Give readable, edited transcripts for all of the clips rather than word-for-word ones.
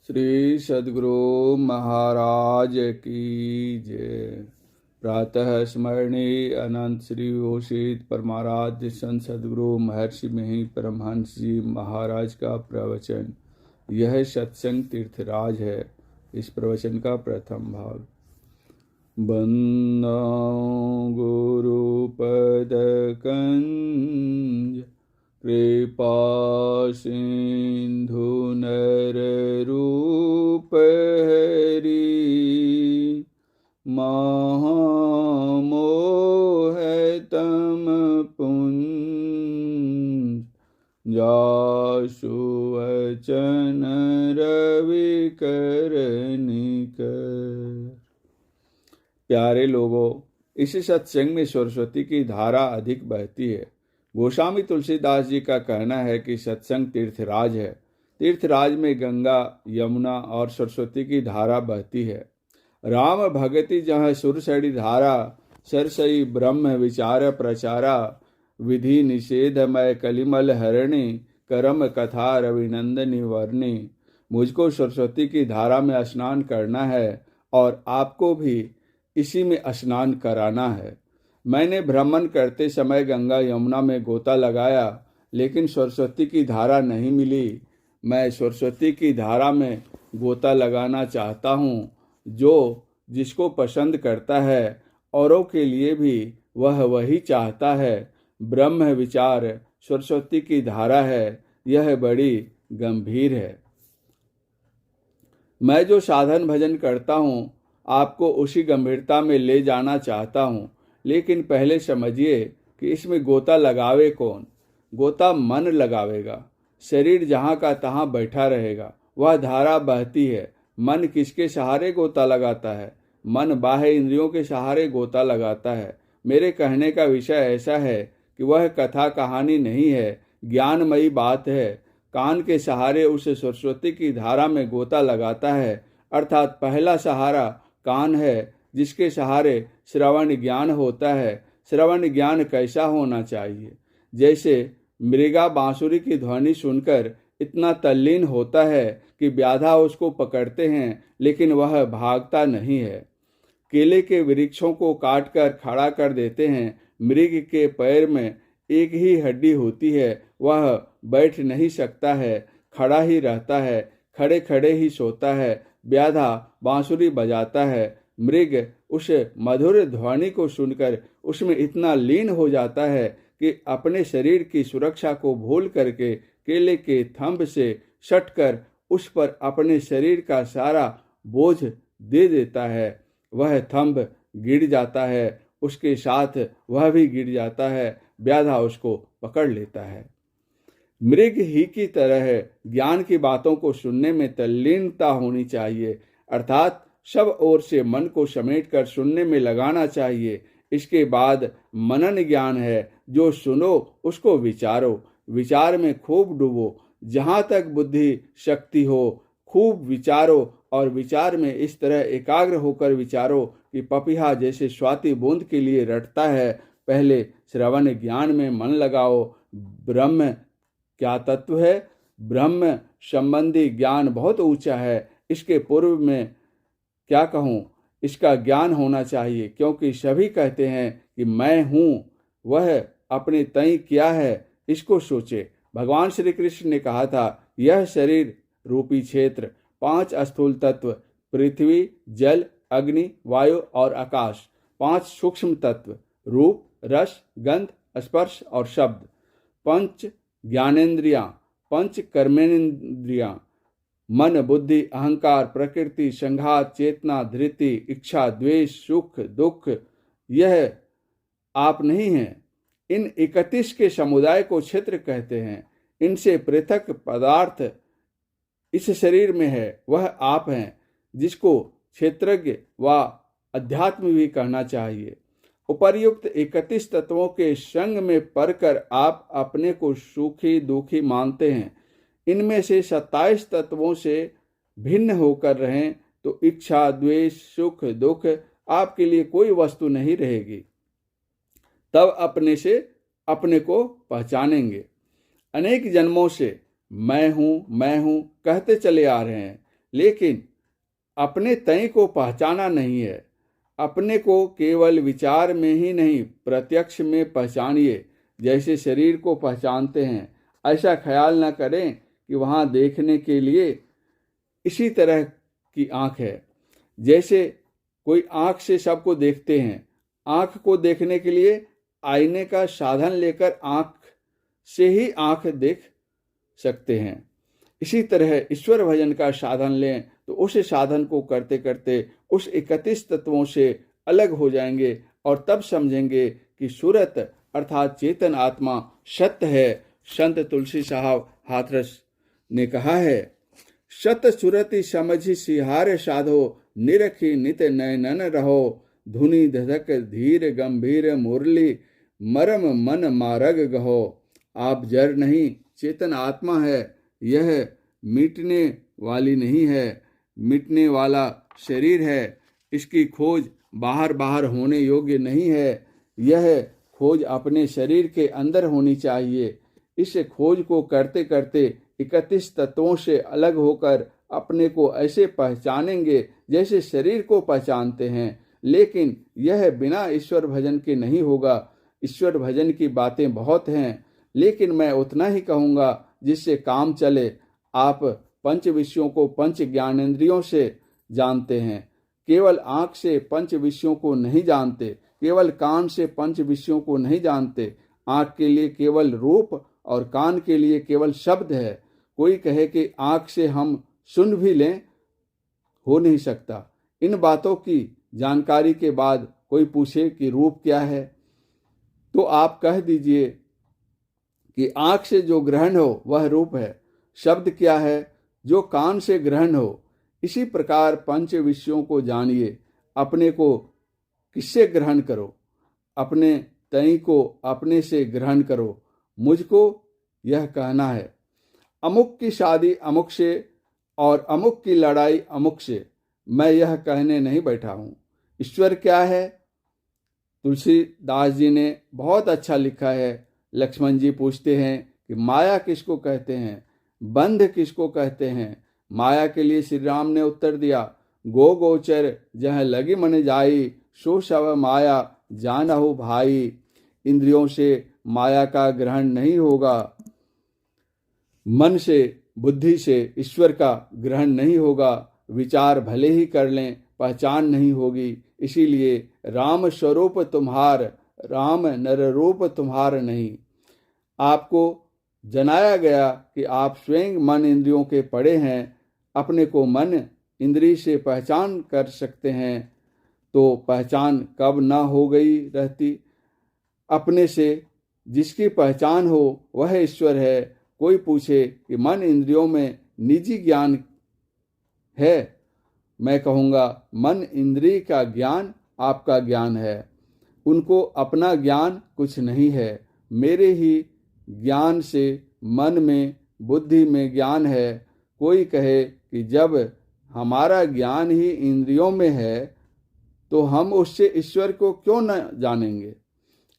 श्री सद्गुरु महाराज की जय। प्रातः स्मरणीय अनंत श्री घोषित परमाराध्य संत सद्गुरु महर्षि मही परमहंस जी महाराज का प्रवचन। यह सत्संग तीर्थराज है। इस प्रवचन का प्रथम भाग। बंदो गुरुपद कंज कृपा सिंधु नर रूप हरि महामोह तम पुंज जासु वचन रवि कर निकर। प्यारे लोगों, इस सत्संग में सरस्वती की धारा अधिक बहती है। गोस्वामी तुलसीदास जी का कहना है कि सत्संग तीर्थराज है। तीर्थराज में गंगा, यमुना और सरस्वती की धारा बहती है। राम भगति जहाँ सुरसड़ी धारा, सरसई ब्रह्म विचार प्रचारा, विधि निषेधमय कलिमल हरणी, करम कथा रविनंदनी वर्णी। मुझको सरस्वती की धारा में स्नान करना है और आपको भी इसी में स्नान कराना है। मैंने भ्रमण करते समय गंगा यमुना में गोता लगाया, लेकिन सरस्वती की धारा नहीं मिली। मैं सरस्वती की धारा में गोता लगाना चाहता हूँ। जो जिसको पसंद करता है, औरों के लिए भी वह वही चाहता है। ब्रह्म विचार सरस्वती की धारा है, यह बड़ी गंभीर है। मैं जो साधन भजन करता हूँ, आपको उसी गंभीरता में ले जाना चाहता हूँ, लेकिन पहले समझिए कि इसमें गोता लगावे कौन। गोता मन लगावेगा। शरीर जहाँ का तहाँ बैठा रहेगा, वह धारा बहती है। मन किसके सहारे गोता लगाता है? मन बाह्य इंद्रियों के सहारे गोता लगाता है। मेरे कहने का विषय ऐसा है कि वह कथा कहानी नहीं है, ज्ञानमयी बात है। कान के सहारे उस सरस्वती की धारा में गोता लगाता है, अर्थात पहला सहारा कान है, जिसके सहारे श्रवण ज्ञान होता है। श्रवण ज्ञान कैसा होना चाहिए? जैसे मृगा बांसुरी की ध्वनि सुनकर इतना तल्लीन होता है कि व्याधा उसको पकड़ते हैं, लेकिन वह भागता नहीं है। केले के वृक्षों को काटकर खड़ा कर देते हैं। मृग के पैर में एक ही हड्डी होती है, वह बैठ नहीं सकता है, खड़ा ही रहता है, खड़े खड़े ही सोता है। व्याधा बांसुरी बजाता है। मृग उस मधुर ध्वनि को सुनकर उसमें इतना लीन हो जाता है कि अपने शरीर की सुरक्षा को भूल करके केले के थंभ से सटकर उस पर अपने शरीर का सारा बोझ दे देता है। वह थंभ गिर जाता है, उसके साथ वह भी गिर जाता है। व्याधा उसको पकड़ लेता है। मृग ही की तरह ज्ञान की बातों को सुनने में तल्लीनता होनी चाहिए, अर्थात सब ओर से मन को समेटकर सुनने में लगाना चाहिए। इसके बाद मनन ज्ञान है। जो सुनो उसको विचारो, विचार में खूब डूबो। जहाँ तक बुद्धि शक्ति हो खूब विचारो, और विचार में इस तरह एकाग्र होकर विचारो कि पपीहा जैसे स्वाति बूंद के लिए रटता है। पहले श्रवण ज्ञान में मन लगाओ। ब्रह्म क्या तत्व है? ब्रह्म संबंधी ज्ञान बहुत ऊंचा है। इसके पूर्व में क्या कहूँ, इसका ज्ञान होना चाहिए, क्योंकि सभी कहते हैं कि मैं हूँ। वह अपने तय क्या है, इसको सोचे। भगवान श्री कृष्ण ने कहा था, यह शरीर रूपी क्षेत्र 5 स्थूल तत्व पृथ्वी, जल, अग्नि, वायु और आकाश, 5 सूक्ष्म तत्व रूप, रस, गंध, स्पर्श और शब्द, 5 ज्ञानेन्द्रियां, 5 कर्मेंद्रियां, मन, बुद्धि, अहंकार, प्रकृति, संघात, चेतना, धृति, इच्छा, द्वेष, सुख, दुख, यह आप नहीं हैं। इन 31 के समुदाय को क्षेत्र कहते हैं। इनसे पृथक पदार्थ इस शरीर में है, वह आप हैं, जिसको क्षेत्रज्ञ व अध्यात्म भी कहना चाहिए। उपर्युक्त 31 तत्वों के संग में पढ़कर आप अपने को सुखी दुखी मानते हैं। इनमें से 27 तत्वों से भिन्न होकर रहें तो इच्छा, द्वेष, सुख, दुख आपके लिए कोई वस्तु नहीं रहेगी। तब अपने से अपने को पहचानेंगे। अनेक जन्मों से मैं हूं कहते चले आ रहे हैं, लेकिन अपने तय को पहचाना नहीं है। अपने को केवल विचार में ही नहीं, प्रत्यक्ष में पहचानिए। जैसे शरीर को पहचानते हैं, ऐसा ख्याल न करें कि वहाँ देखने के लिए इसी तरह की आँख है। जैसे कोई आँख से सबको देखते हैं, आँख को देखने के लिए आईने का साधन लेकर आँख से ही आँख देख सकते हैं। इसी तरह ईश्वर भजन का साधन लें तो उस साधन को करते करते उस 31 तत्वों से अलग हो जाएंगे और तब समझेंगे कि सूरत अर्थात चेतन आत्मा सत्य है। संत तुलसी साहब हाथरस ने कहा है, सत सुरति समझी सिहार साधो, निरखी नित नयनन रहो, धुनि धधक धीर गंभीर मुरली, मरम मन मारग गहो। आप जड़ नहीं, चेतन आत्मा है। यह मिटने वाली नहीं है, मिटने वाला शरीर है। इसकी खोज बाहर बाहर होने योग्य नहीं है, यह खोज अपने शरीर के अंदर होनी चाहिए। इस खोज को करते करते 31 तत्वों से अलग होकर अपने को ऐसे पहचानेंगे जैसे शरीर को पहचानते हैं। लेकिन यह बिना ईश्वर भजन के नहीं होगा। ईश्वर भजन की बातें बहुत हैं, लेकिन मैं उतना ही कहूँगा जिससे काम चले। आप पंच विषयों को पंच ज्ञानेंद्रियों से जानते हैं, केवल आँख से पंच विषयों को नहीं जानते, केवल कान से पंच विषयों को नहीं जानते। आँख के लिए केवल रूप और कान के लिए केवल शब्द है। कोई कहे कि आँख से हम सुन भी लें, हो नहीं सकता। इन बातों की जानकारी के बाद कोई पूछे कि रूप क्या है, तो आप कह दीजिए कि आँख से जो ग्रहण हो वह रूप है। शब्द क्या है? जो कान से ग्रहण हो। इसी प्रकार पंच विषयों को जानिए। अपने को किससे ग्रहण करो? अपने तय को अपने से ग्रहण करो। मुझको यह कहना है, अमुक की शादी अमुक से और अमुक की लड़ाई अमुक से। मैं यह कहने नहीं बैठा हूँ। ईश्वर क्या है? तुलसीदास जी ने बहुत अच्छा लिखा है। लक्ष्मण जी पूछते हैं कि माया किसको कहते हैं, बंध किसको कहते हैं? माया के लिए श्री राम ने उत्तर दिया, गो गोचर जह लगी मन जाई, सो शव माया जानहु भाई। इंद्रियों से माया का ग्रहण नहीं होगा, मन से बुद्धि से ईश्वर का ग्रहण नहीं होगा। विचार भले ही कर लें, पहचान नहीं होगी। इसीलिए राम स्वरूप तुम्हार, राम नर रूप तुम्हार नहीं। आपको जनाया गया कि आप स्वयं मन इंद्रियों के पड़े हैं। अपने को मन इंद्रिय से पहचान कर सकते हैं, तो पहचान कब ना हो गई रहती। अपने से जिसकी पहचान हो वह ईश्वर है। कोई पूछे कि मन इंद्रियों में निजी ज्ञान है, मैं कहूँगा मन इंद्रिय का ज्ञान आपका ज्ञान है। उनको अपना ज्ञान कुछ नहीं है। मेरे ही ज्ञान से मन में बुद्धि में ज्ञान है। कोई कहे कि जब हमारा ज्ञान ही इंद्रियों में है तो हम उससे ईश्वर को क्यों न जानेंगे?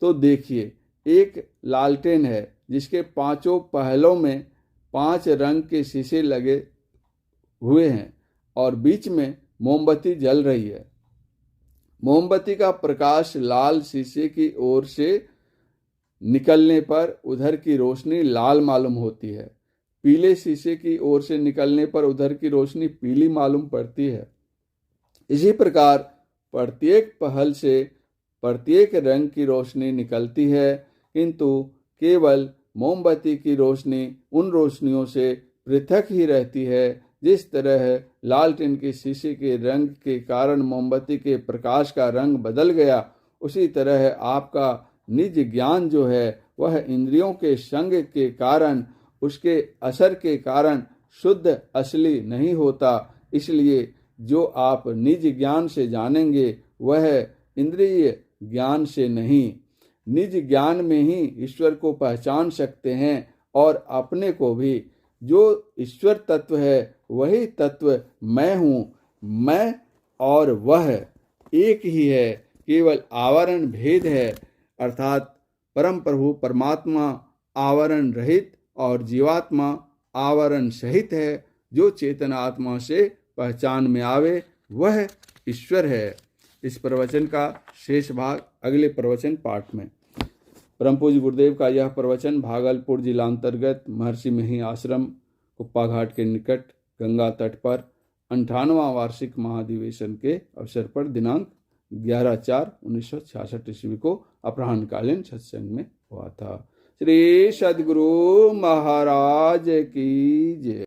तो देखिए, एक लालटेन है जिसके पांचों पहलों में 5 रंग के शीशे लगे हुए हैं और बीच में मोमबत्ती जल रही है। मोमबत्ती का प्रकाश लाल शीशे की ओर से निकलने पर उधर की रोशनी लाल मालूम होती है, पीले शीशे की ओर से निकलने पर उधर की रोशनी पीली मालूम पड़ती है। इसी प्रकार प्रत्येक पहल से प्रत्येक रंग की रोशनी निकलती है, किंतु केवल मोमबत्ती की रोशनी उन रोशनियों से पृथक ही रहती है। जिस तरह लालटेन के शीशे के रंग के कारण मोमबत्ती के प्रकाश का रंग बदल गया, उसी तरह आपका निज ज्ञान जो है वह इंद्रियों के संग के कारण, उसके असर के कारण शुद्ध असली नहीं होता। इसलिए जो आप निज ज्ञान से जानेंगे वह इंद्रिय ज्ञान से नहीं। निज ज्ञान में ही ईश्वर को पहचान सकते हैं और अपने को भी। जो ईश्वर तत्व है वही तत्व मैं हूँ। मैं और वह एक ही है, केवल आवरण भेद है। अर्थात परम प्रभु परमात्मा आवरण रहित और जीवात्मा आवरण सहित है, जो चेतन आत्मा से पहचान में आवे वह ईश्वर है। इस प्रवचन का शेष भाग अगले प्रवचन पाठ में। परम पूज्य गुरुदेव का यह प्रवचन भागलपुर जिला अंतर्गत महर्षि मही आश्रम कुप्पा घाट के निकट गंगा तट पर 58वां वार्षिक महाधिवेशन के अवसर पर दिनांक 11/4/1966 ईस्वी को अपराह्नकालीन सत्संग में हुआ था। श्री सद्गुरु महाराज की जय।